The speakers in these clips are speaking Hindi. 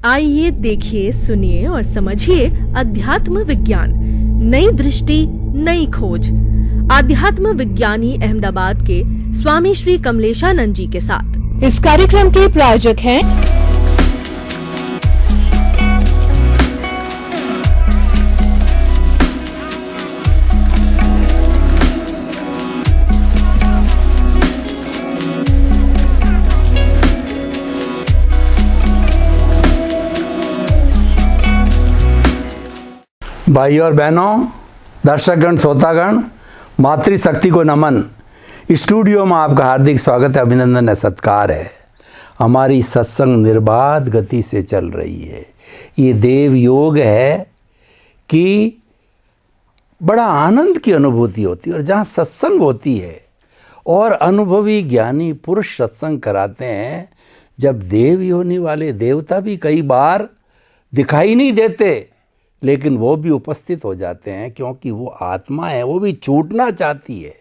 आइए देखिए, सुनिए और समझिए अध्यात्म विज्ञान, नई दृष्टि, नई खोज। आध्यात्म विज्ञानी अहमदाबाद के स्वामी श्री कमलेशानंद जी के साथ। इस कार्यक्रम के प्रायोजक हैं भाई और बहनों, दर्शकगण, श्रोतागण, मातृशक्ति को नमन। स्टूडियो में आपका हार्दिक स्वागत है, अभिनंदन है, सत्कार है। हमारी सत्संग निर्बाध गति से चल रही है। ये देव योग है कि बड़ा आनंद की अनुभूति होती है, और जहाँ सत्संग होती है और अनुभवी ज्ञानी पुरुष सत्संग कराते हैं, जब देव योनि वाले देवता भी कई बार दिखाई नहीं देते, लेकिन वो भी उपस्थित हो जाते हैं, क्योंकि वो आत्मा है, वो भी छूटना चाहती है।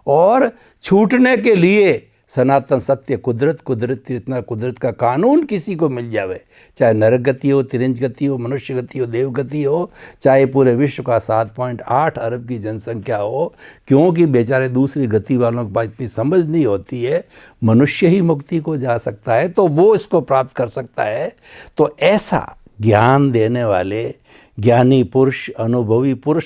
और छूटने के लिए सनातन सत्य कुदरत इतना कुदरत का कानून किसी को मिल जावे, चाहे नरक गति हो, तिरंज गति हो, मनुष्य गति हो, देव गति हो, चाहे पूरे विश्व का 7.8 अरब की जनसंख्या हो, क्योंकि बेचारे दूसरी गति वालों के पास इतनी समझ नहीं होती है। मनुष्य ही मुक्ति को जा सकता है, तो वो इसको प्राप्त कर सकता है। तो ऐसा ज्ञान देने वाले ज्ञानी पुरुष, अनुभवी पुरुष,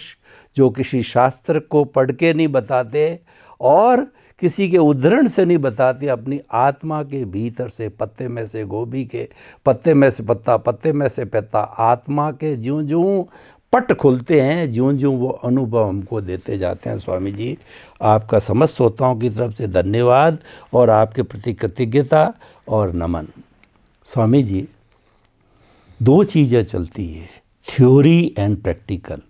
जो किसी शास्त्र को पढ़ के नहीं बताते और किसी के उद्धरण से नहीं बताते, अपनी आत्मा के भीतर से, पत्ते में से गोभी के पत्ते में से पत्ता, पत्ते में से पत्ता, आत्मा के ज्यों ज्यों पट खुलते हैं, ज्यों ज्यों वो अनुभव हमको देते जाते हैं। स्वामी जी, आपका समस्त श्रोताओं की तरफ से धन्यवाद और आपके प्रति कृतज्ञता और नमन। स्वामी जी, दो चीज़ें चलती है, थ्योरी एंड प्रैक्टिकल,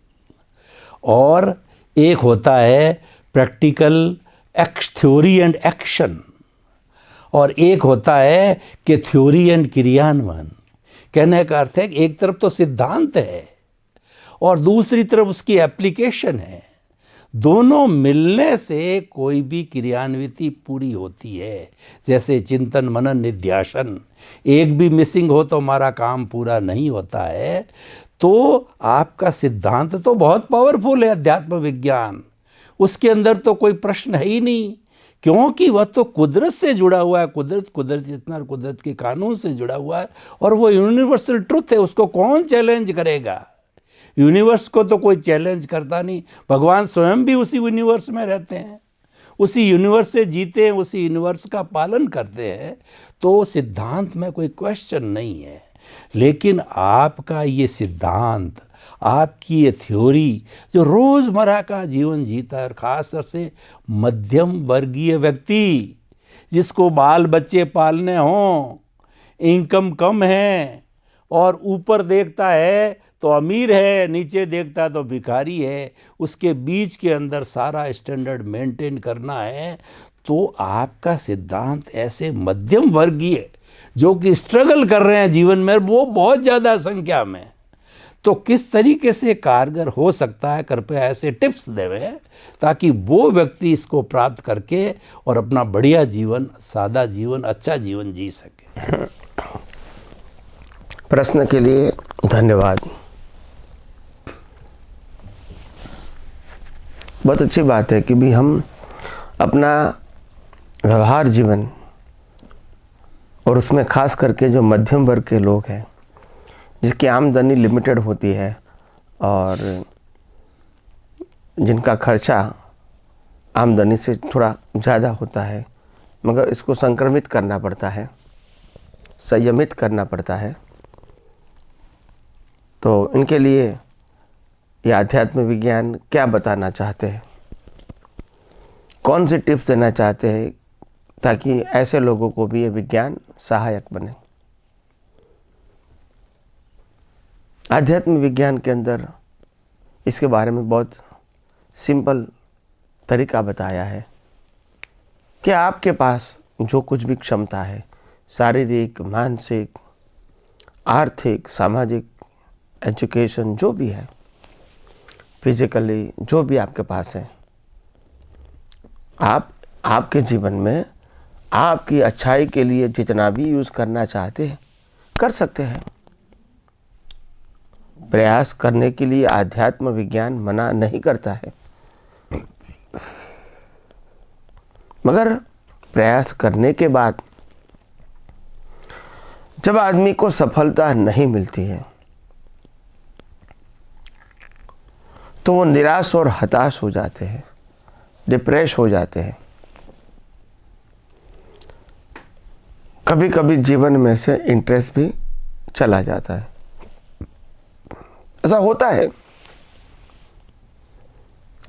और एक होता है प्रैक्टिकल थ्योरी एंड एक्शन, और एक होता है कि थ्योरी एंड क्रियान्वयन। कहने का अर्थ है कि एक तरफ तो सिद्धांत है और दूसरी तरफ उसकी एप्लीकेशन है। दोनों मिलने से कोई भी क्रियान्विति पूरी होती है। जैसे चिंतन, मनन, निध्यासन, एक भी मिसिंग हो तो हमारा काम पूरा नहीं होता है। तो आपका सिद्धांत तो बहुत पावरफुल है, अध्यात्म विज्ञान, उसके अंदर तो कोई प्रश्न है ही नहीं, क्योंकि वह तो कुदरत से जुड़ा हुआ है। कुदरत जितना कुदरत के कानून से जुड़ा हुआ है, और वो यूनिवर्सल ट्रुथ है, उसको कौन चैलेंज करेगा। यूनिवर्स को तो कोई चैलेंज करता नहीं। भगवान स्वयं भी उसी यूनिवर्स में रहते हैं, उसी यूनिवर्स से जीते हैं, उसी यूनिवर्स का पालन करते हैं। तो सिद्धांत में कोई क्वेश्चन नहीं है। लेकिन आपका ये सिद्धांत, आपकी ये थ्योरी, जो रोज़मर्रा का जीवन जीता है, और ख़ासतौर से मध्यम वर्गीय व्यक्ति जिसको बाल बच्चे पालने हों, इनकम कम है, और ऊपर देखता है तो अमीर है, नीचे देखता है तो भिखारी है, उसके बीच के अंदर सारा स्टैंडर्ड मेंटेन करना है। तो आपका सिद्धांत ऐसे मध्यम वर्गीय जो कि स्ट्रगल कर रहे हैं जीवन में, वो बहुत ज़्यादा संख्या में, तो किस तरीके से कारगर हो सकता है, कृपया ऐसे टिप्स देवे ताकि वो व्यक्ति इसको प्राप्त करके और अपना बढ़िया जीवन, सादा जीवन, अच्छा जीवन जी सके। प्रश्न के लिए धन्यवाद। बहुत अच्छी बात है कि भी हम अपना व्यवहार जीवन, और उसमें खास करके जो मध्यम वर्ग के लोग हैं, जिसकी आमदनी लिमिटेड होती है और जिनका खर्चा आमदनी से थोड़ा ज़्यादा होता है, मगर इसको संक्रमित करना पड़ता है, संयमित करना पड़ता है, तो इनके लिए ये आध्यात्म विज्ञान क्या बताना चाहते हैं, कौन सी टिप्स देना चाहते हैं, ताकि ऐसे लोगों को भी ये विज्ञान सहायक बने। आध्यात्म विज्ञान के अंदर इसके बारे में बहुत सिंपल तरीका बताया है कि आपके पास जो कुछ भी क्षमता है, शारीरिक, मानसिक, आर्थिक, सामाजिक, एजुकेशन, जो भी है, फिजिकली जो भी आपके पास है, आप आपके जीवन में आपकी अच्छाई के लिए जितना भी यूज़ करना चाहते हैं कर सकते हैं। प्रयास करने के लिए आध्यात्म विज्ञान मना नहीं करता है, मगर प्रयास करने के बाद जब आदमी को सफलता नहीं मिलती है तो वो निराश और हताश हो जाते हैं, डिप्रेस हो जाते हैं। कभी कभी जीवन में से इंटरेस्ट भी चला जाता है। ऐसा होता है।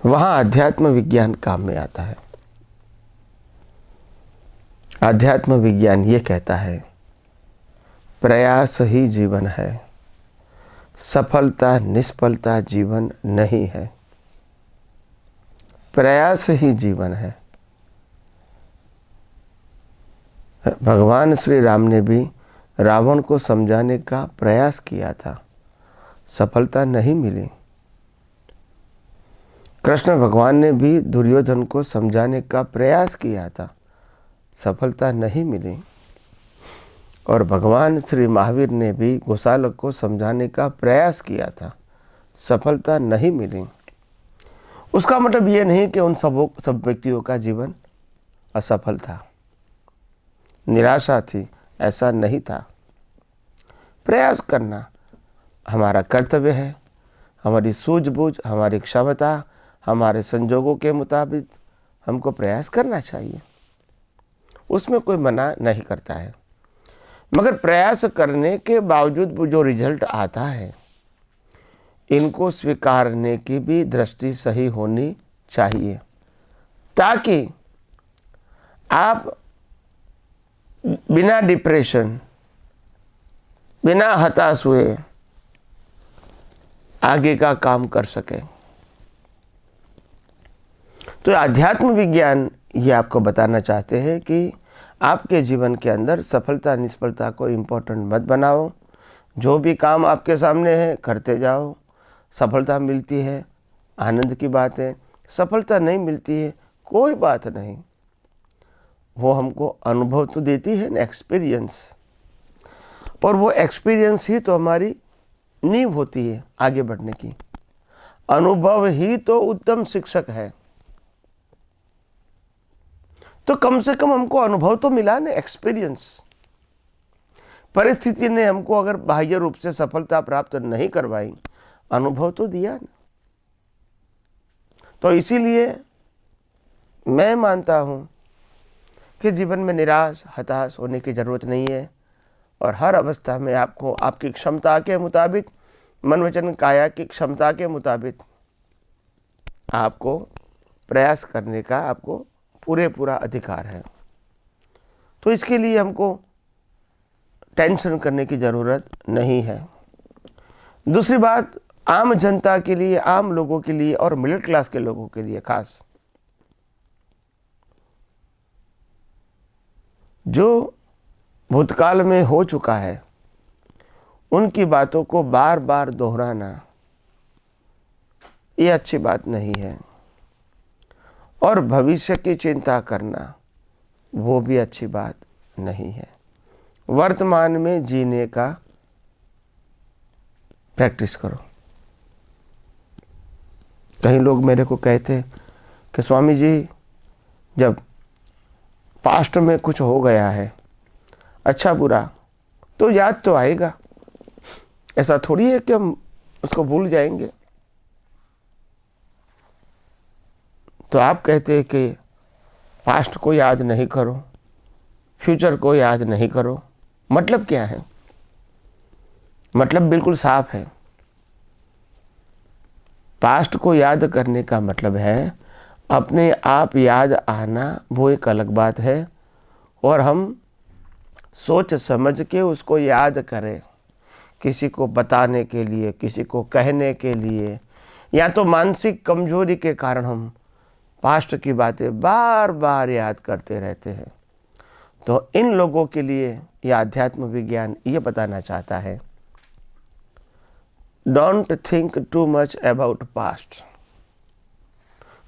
वहां अध्यात्म विज्ञान काम में आता है। अध्यात्म विज्ञान ये कहता है, प्रयास ही जीवन है, सफलता निष्फलता जीवन नहीं है। प्रयास ही जीवन है। भगवान श्री राम ने भी रावण को समझाने का प्रयास किया था, सफलता नहीं मिली। कृष्ण भगवान ने भी दुर्योधन को समझाने का प्रयास किया था, सफलता नहीं मिली। और भगवान श्री महावीर ने भी गोसालक को समझाने का प्रयास किया था, सफलता नहीं मिली। उसका मतलब ये नहीं कि उन सब व्यक्तियों का जीवन असफल था, निराशा थी, ऐसा नहीं था। प्रयास करना हमारा कर्तव्य है। हमारी सूझबूझ, हमारी क्षमता, हमारे संजोगों के मुताबिक हमको प्रयास करना चाहिए, उसमें कोई मना नहीं करता है। मगर प्रयास करने के बावजूद जो रिजल्ट आता है, इनको स्वीकारने की भी दृष्टि सही होनी चाहिए, ताकि आप बिना डिप्रेशन, बिना हताश हुए आगे का काम कर सके। तो आध्यात्म विज्ञान ये आपको बताना चाहते हैं कि आपके जीवन के अंदर सफलता निष्फलता को इम्पोर्टेंट मत बनाओ। जो भी काम आपके सामने है करते जाओ। सफलता मिलती है, आनंद की बात है। सफलता नहीं मिलती है, कोई बात नहीं। वो हमको अनुभव तो देती है ना, एक्सपीरियंस। और वो एक्सपीरियंस ही तो हमारी नींव होती है आगे बढ़ने की। अनुभव ही तो उत्तम शिक्षक है। तो कम से कम हमको अनुभव तो मिला ना, एक्सपीरियंस। परिस्थिति ने हमको अगर बाह्य रूप से सफलता प्राप्त नहीं करवाई, अनुभव तो दिया ना। तो इसीलिए मैं मानता हूं कि जीवन में निराश हताश होने की जरूरत नहीं है। और हर अवस्था में आपको आपकी क्षमता के मुताबिक, मन वचन काया की क्षमता के मुताबिक आपको प्रयास करने का आपको पूरा अधिकार है। तो इसके लिए हमको टेंशन करने की ज़रूरत नहीं है। दूसरी बात, आम जनता के लिए, आम लोगों के लिए और मिडिल क्लास के लोगों के लिए खास, जो भूतकाल में हो चुका है उनकी बातों को बार बार दोहराना ये अच्छी बात नहीं है। और भविष्य की चिंता करना वो भी अच्छी बात नहीं है। वर्तमान में जीने का प्रैक्टिस करो। कई लोग मेरे को कहते कि स्वामी जी, जब पास्ट में कुछ हो गया है अच्छा बुरा तो याद तो आएगा, ऐसा थोड़ी है कि हम उसको भूल जाएंगे। तो आप कहते हैं कि पास्ट को याद नहीं करो, फ्यूचर को याद नहीं करो। मतलब क्या है? मतलब बिल्कुल साफ है। पास्ट को याद करने का मतलब है अपने आप याद आना, वो एक अलग बात है। और हम सोच समझ के उसको याद करें, किसी को बताने के लिए, किसी को कहने के लिए, या तो मानसिक कमजोरी के कारण हम पास्ट की बातें बार बार याद करते रहते हैं। तो इन लोगों के लिए यह अध्यात्म विज्ञान ये बताना चाहता है, don't think too much about past.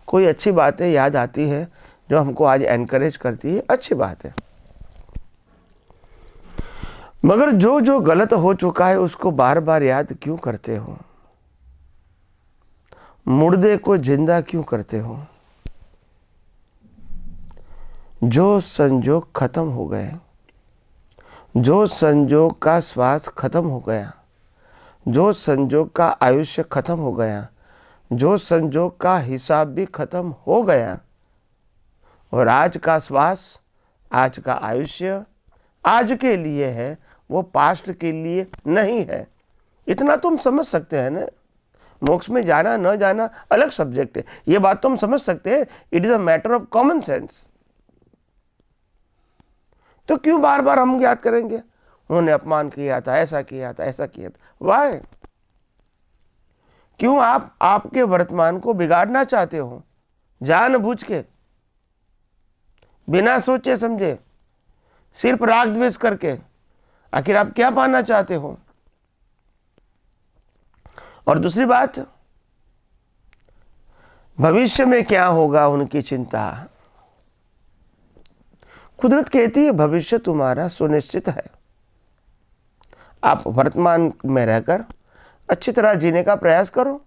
कोई अच्छी बातें याद आती है जो हमको आज एनकरेज करती है, अच्छी बात है। मगर जो जो गलत हो चुका है उसको बार बार याद क्यों करते हो? मुर्दे को जिंदा क्यों करते हो? जो संजोग खत्म हो गए, जो संजोग का श्वास खत्म हो गया, जो संजोग का आयुष्य खत्म हो गया, जो संजोग का हिसाब भी खत्म हो गया, और आज का श्वास, आज का आयुष्य आज के लिए है, वो पास्ट के लिए नहीं है। इतना तुम समझ सकते हैं ना। मोक्ष में जाना न जाना अलग सब्जेक्ट है, ये बात तो हम समझ सकते हैं। It is a matter of common sense. तो क्यों बार बार हम याद करेंगे उन्होंने अपमान किया था, ऐसा किया था, ऐसा किया था? वाह? क्यों आप आपके वर्तमान को बिगाड़ना चाहते हो जानबूझ के, बिना सोचे समझे, सिर्फ राग द्वेष करके? आखिर आप क्या पाना चाहते हो? और दूसरी बात, भविष्य में क्या होगा उनकी चिंता। कुदरत कहती है भविष्य तुम्हारा सुनिश्चित है। आप वर्तमान में रहकर अच्छी तरह जीने का प्रयास करो,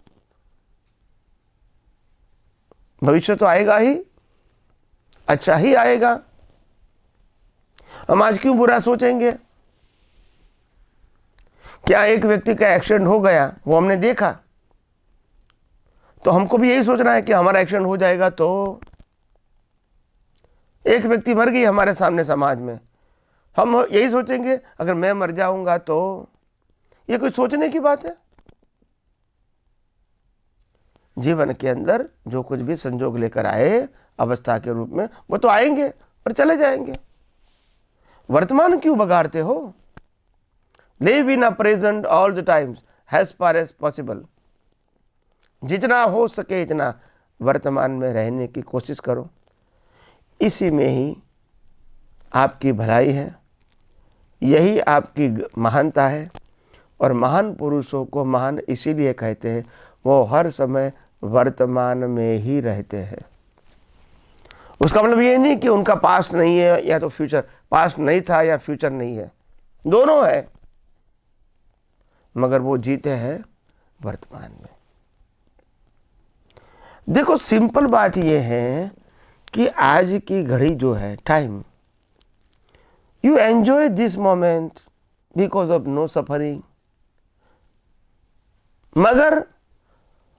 भविष्य तो आएगा ही, अच्छा ही आएगा। हम आज क्यों बुरा सोचेंगे? क्या एक व्यक्ति का एक्सीडेंट हो गया, वो हमने देखा, तो हमको भी यही सोचना है कि हमारा एक्सीडेंट हो जाएगा? तो एक व्यक्ति मर गई हमारे सामने समाज में, हम यही सोचेंगे अगर मैं मर जाऊंगा तो? ये कोई सोचने की बात है? जीवन के अंदर जो कुछ भी संजोग लेकर आए अवस्था के रूप में, वो तो आएंगे और चले जाएंगे। वर्तमान क्यों बगाड़ते हो? Live in a present all the times as far as possible. जितना हो सके इतना वर्तमान में रहने की कोशिश करो। इसी में ही आपकी भलाई है, यही आपकी महानता है। और महान पुरुषों को महान इसीलिए कहते हैं, वो हर समय वर्तमान में ही रहते हैं। उसका मतलब ये नहीं कि उनका पास्ट नहीं है या तो फ्यूचर, पास्ट नहीं था या फ्यूचर नहीं है, दोनों है, मगर वो जीते हैं वर्तमान में। देखो, सिंपल बात ये है कि आज की घड़ी जो है, time, you enjoy this moment because of no suffering. मगर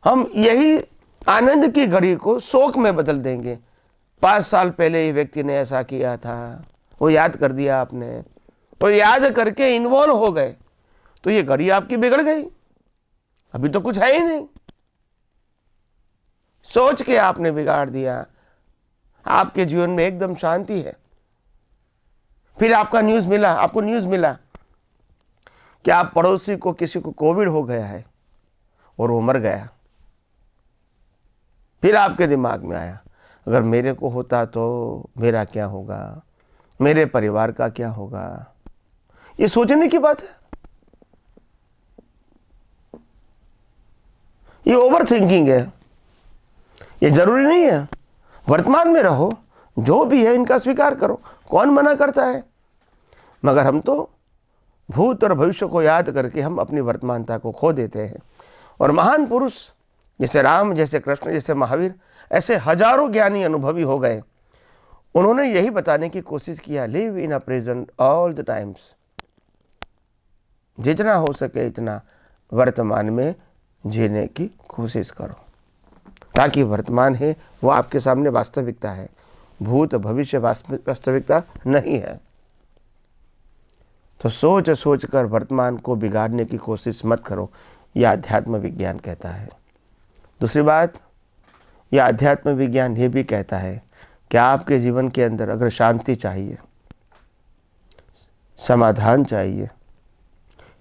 हम यही आनंद की घड़ी को शोक में बदल देंगे। 5 साल पहले ये व्यक्ति ने ऐसा किया था, वो याद कर दिया आपने, और याद करके इन्वॉल्व हो गए, तो ये घड़ी आपकी बिगड़ गई। अभी तो कुछ है ही नहीं, सोच के आपने बिगाड़ दिया। आपके जीवन में एकदम शांति है, फिर आपको न्यूज मिला कि आप पड़ोसी को, किसी को कोविड हो गया है और वो मर गया। फिर आपके दिमाग में आया, अगर मेरे को होता तो मेरा क्या होगा, मेरे परिवार का क्या होगा। ये सोचने की बात है, ये ओवर थिंकिंग है। ये जरूरी नहीं है, वर्तमान में रहो, जो भी है इनका स्वीकार करो, कौन मना करता है। मगर हम तो भूत और भविष्य को याद करके हम अपनी वर्तमानता को खो देते हैं। और महान पुरुष जैसे राम, जैसे कृष्ण, जैसे महावीर, ऐसे हजारों ज्ञानी अनुभवी हो गए। उन्होंने यही बताने की कोशिश किया, live in a present all the times. जितना हो सके इतना वर्तमान में जीने की कोशिश करो, ताकि वर्तमान है वो आपके सामने वास्तविकता है, भूत भविष्य वास्तविकता नहीं है। तो सोच सोच कर वर्तमान को बिगाड़ने की कोशिश मत करो, यह अध्यात्म विज्ञान कहता है। दूसरी बात, यह अध्यात्म विज्ञान ये भी कहता है कि आपके जीवन के अंदर अगर शांति चाहिए, समाधान चाहिए,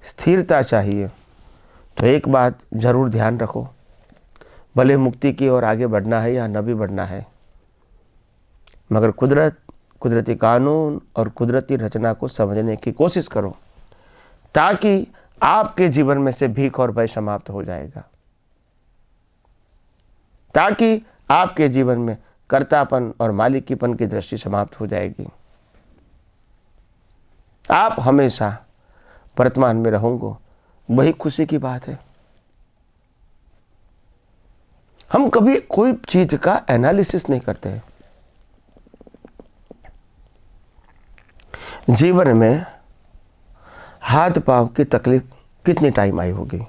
स्थिरता चाहिए, तो एक बात जरूर ध्यान रखो, भले मुक्ति की ओर आगे बढ़ना है या न भी बढ़ना है, मगर कुदरती कानून और कुदरती रचना को समझने की कोशिश करो, ताकि आपके जीवन में से भीख और भय समाप्त हो जाएगा, ताकि आपके जीवन में कर्तापन और मालिकीपन की दृष्टि समाप्त हो जाएगी। आप हमेशा वर्तमान में रहोगे, वही खुशी की बात है। हम कभी कोई चीज का एनालिसिस नहीं करते हैं। जीवन में हाथ पांव की तकलीफ कितनी टाइम आई होगी?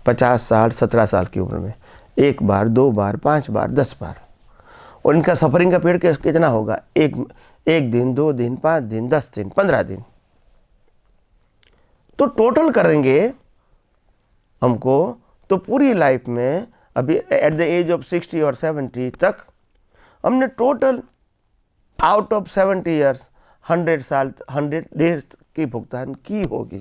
50 साल, 17 साल की उम्र में 1 बार, 2 बार, 5 बार, 10 बार। और इनका सफरिंग का पीरियड कितना होगा? एक दिन, 2 दिन, 5 दिन, 10 दिन, 15 दिन। तो टोटल करेंगे हमको तो पूरी लाइफ में अभी एट द एज ऑफ 60 और 70 तक हमने टोटल आउट ऑफ 70 ईयर्स 100 साल 100 डेज की भुगतान की होगी।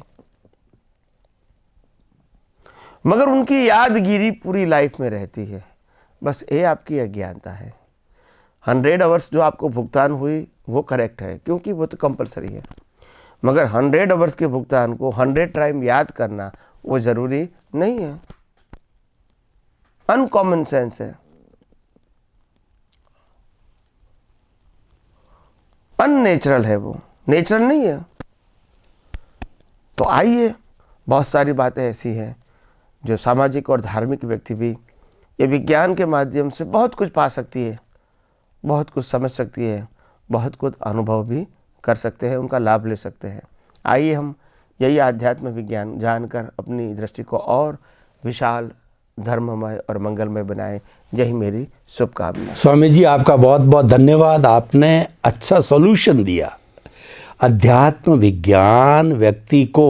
मगर उनकी यादगिरी पूरी लाइफ में रहती है। बस ये आपकी अज्ञानता है। 100 आवर्स जो आपको भुगतान हुई वो करेक्ट है, क्योंकि वो तो कंपलसरी है। मगर 100 आवर्स के भुगतान को 100 टाइम याद करना वो जरूरी नहीं है। अनकॉमन सेंस है, अननेचुरल है, वो नेचुरल नहीं है। तो आइए, बहुत सारी बातें ऐसी हैं जो सामाजिक और धार्मिक व्यक्ति भी ये विज्ञान के माध्यम से बहुत कुछ पा सकती है, बहुत कुछ समझ सकती है, बहुत कुछ अनुभव भी कर सकते हैं, उनका लाभ ले सकते हैं। आइए हम यही आध्यात्म विज्ञान जानकर अपनी दृष्टि को और विशाल, धर्ममय और मंगलमय बनाएं। यही मेरी शुभकामना। स्वामी जी, आपका बहुत बहुत धन्यवाद। आपने अच्छा सॉल्यूशन दिया। अध्यात्म विज्ञान व्यक्ति को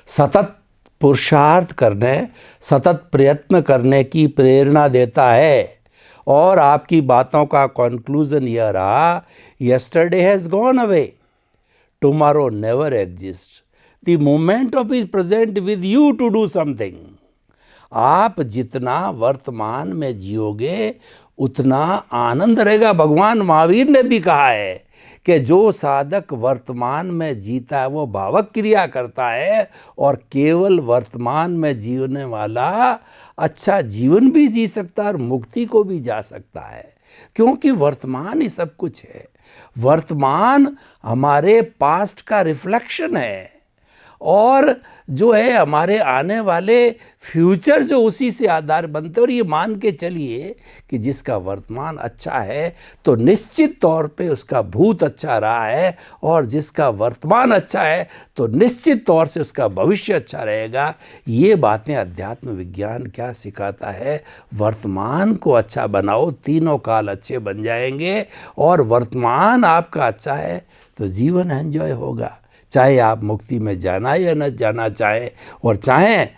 सतत पुरुषार्थ करने, सतत प्रयत्न करने की प्रेरणा देता है। और आपकी बातों का कंक्लूजन यह रहा, yesterday has gone away, tomorrow never exist, the moment of is present with you to do something. आप जितना वर्तमान में जियोगे उतना आनंद रहेगा। भगवान महावीर ने भी कहा है कि जो साधक वर्तमान में जीता है वो भावक क्रिया करता है, और केवल वर्तमान में जीने वाला अच्छा जीवन भी जी सकता है और मुक्ति को भी जा सकता है, क्योंकि वर्तमान ही सब कुछ है। वर्तमान हमारे पास्ट का रिफ्लेक्शन है, और जो है हमारे आने वाले फ्यूचर जो उसी से आधार बनते हैं। और ये मान के चलिए कि जिसका वर्तमान अच्छा है तो निश्चित तौर पे उसका भूत अच्छा रहा है, और जिसका वर्तमान अच्छा है तो निश्चित तौर से उसका भविष्य अच्छा रहेगा। ये बातें अध्यात्म विज्ञान क्या सिखाता है? वर्तमान को अच्छा बनाओ, तीनों काल अच्छे बन जाएंगे, और वर्तमान आपका अच्छा है तो जीवन एंजॉय होगा, चाहे आप मुक्ति में जाना या न जाना चाहें। और चाहें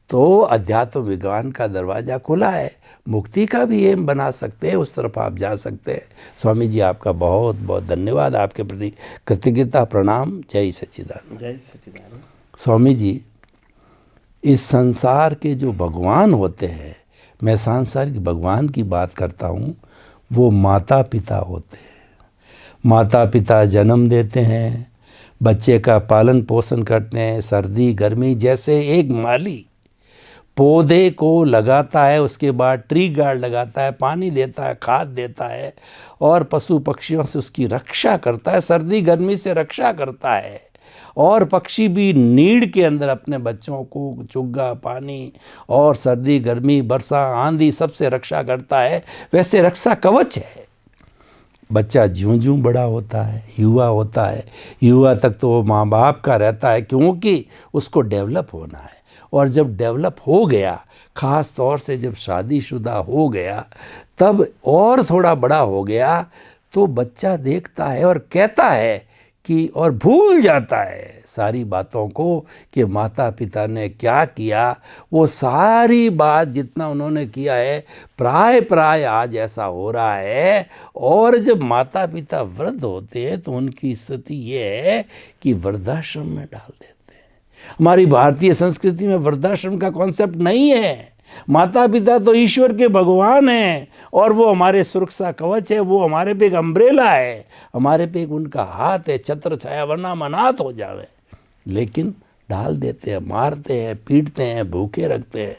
तो अध्यात्म विज्ञान का दरवाज़ा खुला है, मुक्ति का भी एम बना सकते हैं, उस तरफ आप जा सकते हैं। स्वामी जी, आपका बहुत बहुत धन्यवाद, आपके प्रति कृतज्ञता, प्रणाम। जय सच्चिदानंद। जय सच्चिदानंद। स्वामी जी, इस संसार के जो भगवान होते हैं, मैं सांसारिक भगवान की बात करता हूँ, वो माता पिता होते हैं। माता पिता जन्म देते हैं, बच्चे का पालन पोषण करते हैं, सर्दी गर्मी जैसे एक माली पौधे को लगाता है, उसके बाद ट्री गार्ड लगाता है, पानी देता है, खाद देता है, और पशु पक्षियों से उसकी रक्षा करता है, सर्दी गर्मी से रक्षा करता है। और पक्षी भी नीड के अंदर अपने बच्चों को चुग्गा, पानी और सर्दी गर्मी, वर्षा, आंधी सबसे रक्षा करता है। वैसे रक्षा कवच है। बच्चा ज्यों ज्यों बड़ा होता है, युवा होता है, युवा तक तो वो माँ बाप का रहता है, क्योंकि उसको डेवलप होना है। और जब डेवलप हो गया, ख़ास तौर से जब शादीशुदा हो गया, तब और थोड़ा बड़ा हो गया, तो बच्चा देखता है और कहता है कि, और भूल जाता है सारी बातों को कि माता पिता ने क्या किया। वो सारी बात जितना उन्होंने किया है, प्राय आज ऐसा हो रहा है। और जब माता पिता वृद्ध होते हैं तो उनकी स्थिति ये है कि वृद्धाश्रम में डाल देते हैं। हमारी भारतीय संस्कृति में वृद्धाश्रम का कॉन्सेप्ट नहीं है। माता पिता तो ईश्वर के भगवान हैं, और वो हमारे सुरक्षा कवच है, वो हमारे पे एक अम्ब्रेला है, हमारे पे एक उनका हाथ है, छत्र छाया, वरना हम अनाथ हो जावे। लेकिन डाल देते हैं, मारते हैं, पीटते हैं, भूखे रखते हैं।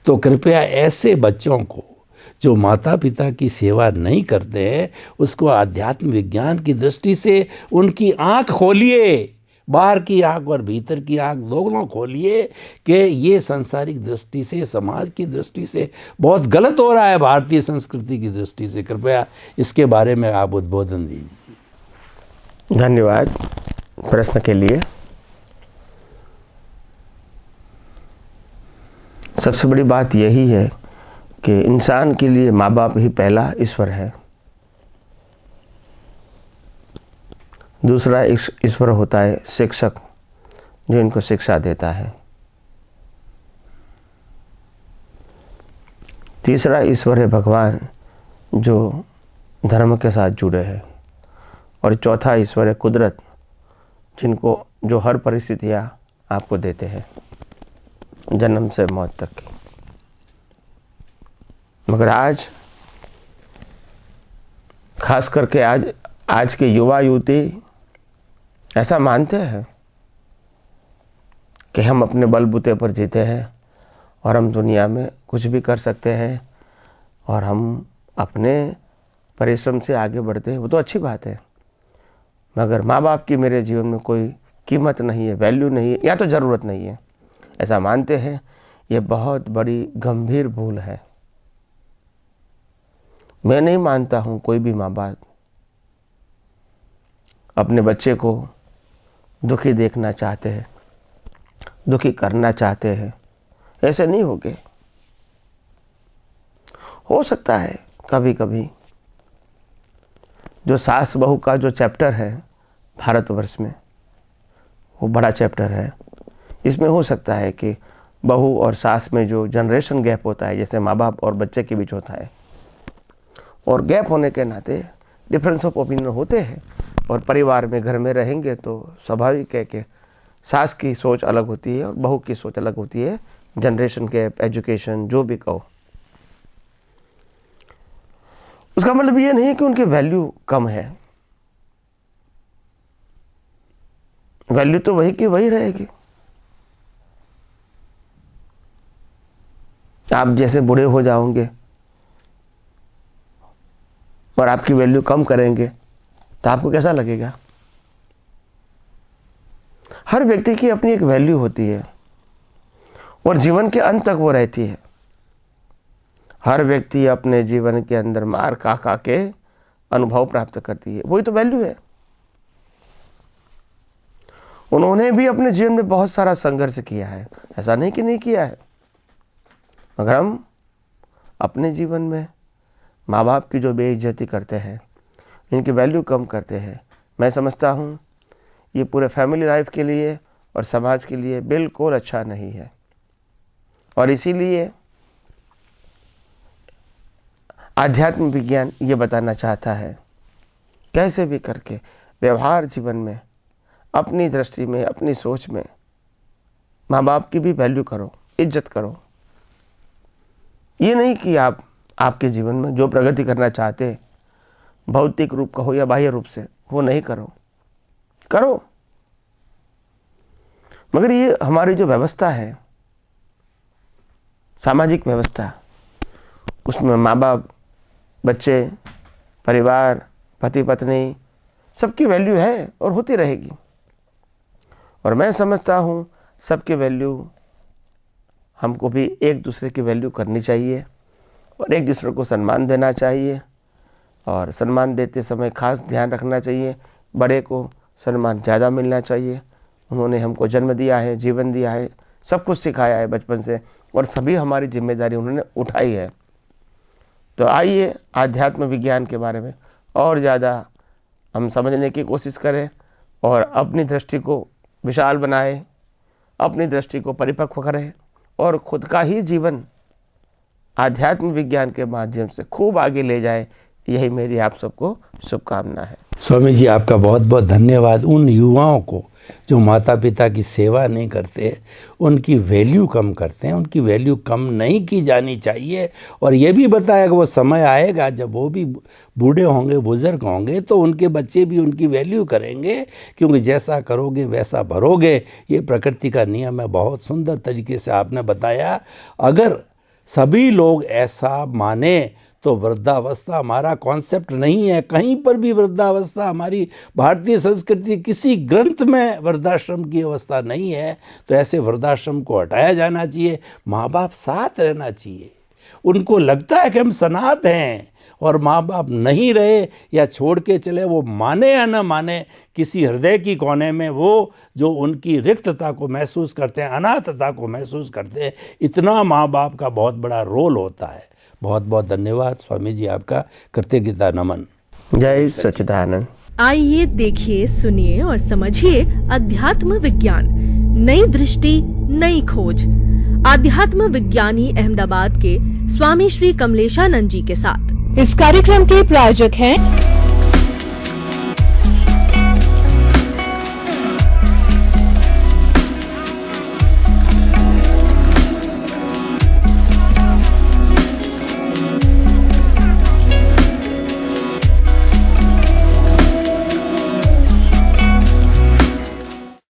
तो कृपया ऐसे बच्चों को जो माता पिता की सेवा नहीं करते हैं, उसको आध्यात्म विज्ञान की दृष्टि से उनकी आँख खोलिए। बाहर की आँख और भीतर की आँख दोनों खोलिए कि ये सांसारिक दृष्टि से, समाज की दृष्टि से बहुत गलत हो रहा है, भारतीय संस्कृति की दृष्टि से। कृपया इसके बारे में आप उद्बोधन दीजिए। धन्यवाद प्रश्न के लिए। सबसे बड़ी बात यही है कि इंसान के लिए माँ बाप ही पहला ईश्वर है। दूसरा ईश्वर होता है शिक्षक, जो इनको शिक्षा देता है। तीसरा ईश्वर है भगवान, जो धर्म के साथ जुड़े हैं। और चौथा ईश्वर है कुदरत, जो हर परिस्थितियाँ आपको देते हैं, जन्म से मौत तक की। मगर आज खास करके आज के युवा युवती ऐसा मानते हैं कि हम अपने बलबूते पर जीते हैं और हम दुनिया में कुछ भी कर सकते हैं और हम अपने परिश्रम से आगे बढ़ते हैं। वो तो अच्छी बात है, मगर माँ बाप की मेरे जीवन में कोई कीमत नहीं है, वैल्यू नहीं है, या तो ज़रूरत नहीं है, ऐसा मानते हैं। ये बहुत बड़ी गंभीर भूल है। मैं नहीं मानता हूँ कोई भी माँ बाप अपने बच्चे को दुखी देखना चाहते हैं, दुखी करना चाहते हैं। ऐसे नहीं होगे। हो सकता है कभी कभी जो सास बहू का जो चैप्टर है भारतवर्ष में, वो बड़ा चैप्टर है। इसमें हो सकता है कि बहू और सास में जो जनरेशन गैप होता है, जैसे माँ बाप और बच्चे के बीच होता है, और गैप होने के नाते डिफरेंस ऑफ ओपिनियन होते हैं। और परिवार में, घर में रहेंगे तो स्वाभाविक है कि सास की सोच अलग होती है और बहू की सोच अलग होती है। जनरेशन गैप, एजुकेशन, जो भी कहो, उसका मतलब ये नहीं है कि उनकी वैल्यू कम है। वैल्यू तो वही की वही रहेगी। आप जैसे बूढ़े हो जाओगे और आपकी वैल्यू कम करेंगे तो आपको कैसा लगेगा? हर व्यक्ति की अपनी एक वैल्यू होती है और जीवन के अंत तक वो रहती है। हर व्यक्ति अपने जीवन के अंदर मार खा खा के अनुभव प्राप्त करती है, वही तो वैल्यू है। उन्होंने भी अपने जीवन में बहुत सारा संघर्ष किया है, ऐसा नहीं कि नहीं किया है, मगर हम अपने जीवन में माँ बाप की जो बेइज्जती करते हैं, इनकी वैल्यू कम करते हैं। मैं समझता हूँ ये पूरे फैमिली लाइफ के लिए और समाज के लिए बिल्कुल अच्छा नहीं है। और इसीलिए आध्यात्म विज्ञान ये बताना चाहता है, कैसे भी करके व्यवहार जीवन में, अपनी दृष्टि में, अपनी सोच में माँ बाप की भी वैल्यू करो, इज्जत करो। ये नहीं कि आपके जीवन में जो प्रगति करना चाहते हैं, भौतिक रूप का हो या बाह्य रूप से, वो नहीं करो। मगर ये हमारी जो व्यवस्था है, सामाजिक व्यवस्था, उसमें माँ बाप, बच्चे, परिवार, पति पत्नी, सबकी वैल्यू है और होती रहेगी। और मैं समझता हूँ सबकी वैल्यू, हमको भी एक दूसरे की वैल्यू करनी चाहिए और एक दूसरे को सम्मान देना चाहिए। और सम्मान देते समय खास ध्यान रखना चाहिए, बड़े को सम्मान ज़्यादा मिलना चाहिए। उन्होंने हमको जन्म दिया है, जीवन दिया है, सब कुछ सिखाया है बचपन से, और सभी हमारी जिम्मेदारी उन्होंने उठाई है। तो आइए आध्यात्म विज्ञान के बारे में और ज़्यादा हम समझने की कोशिश करें और अपनी दृष्टि को विशाल बनाएं, अपनी दृष्टि को परिपक्व करें और खुद का ही जीवन आध्यात्म विज्ञान के माध्यम से खूब आगे ले जाए। यही मेरी आप सबको शुभकामना है। स्वामी जी, आपका बहुत बहुत धन्यवाद। उन युवाओं को जो माता पिता की सेवा नहीं करते, उनकी वैल्यू कम करते हैं, उनकी वैल्यू कम नहीं की जानी चाहिए। और ये भी बताया कि वो समय आएगा जब वो भी बूढ़े होंगे, बुजुर्ग होंगे, तो उनके बच्चे भी उनकी वैल्यू करेंगे, क्योंकि जैसा करोगे वैसा भरोगे। ये प्रकृति का नियम है। बहुत सुंदर तरीके से आपने बताया। अगर सभी लोग ऐसा माने तो वृद्धावस्था हमारा कॉन्सेप्ट नहीं है। कहीं पर भी वृद्धावस्था हमारी भारतीय संस्कृति किसी ग्रंथ में वृद्धाश्रम की अवस्था नहीं है। तो ऐसे वृद्धाश्रम को हटाया जाना चाहिए। माँ बाप साथ रहना चाहिए। उनको लगता है कि हम सनाथ हैं और माँ बाप नहीं रहे या छोड़ के चले, वो माने या न माने, किसी हृदय की कोने में वो जो उनकी रिक्तता को महसूस करते हैं, अनाथता को महसूस करते हैं, इतना माँ बाप का बहुत बड़ा रोल होता है। बहुत बहुत धन्यवाद स्वामी जी, आपका कृतज्ञता नमन। जय सच्चिदानंद। आइए देखिए, सुनिए और समझिए अध्यात्म विज्ञान, नई दृष्टि, नई खोज। आध्यात्म विज्ञानी अहमदाबाद के स्वामी श्री कमलेशानंद जी के साथ। इस कार्यक्रम के प्रायोजक हैं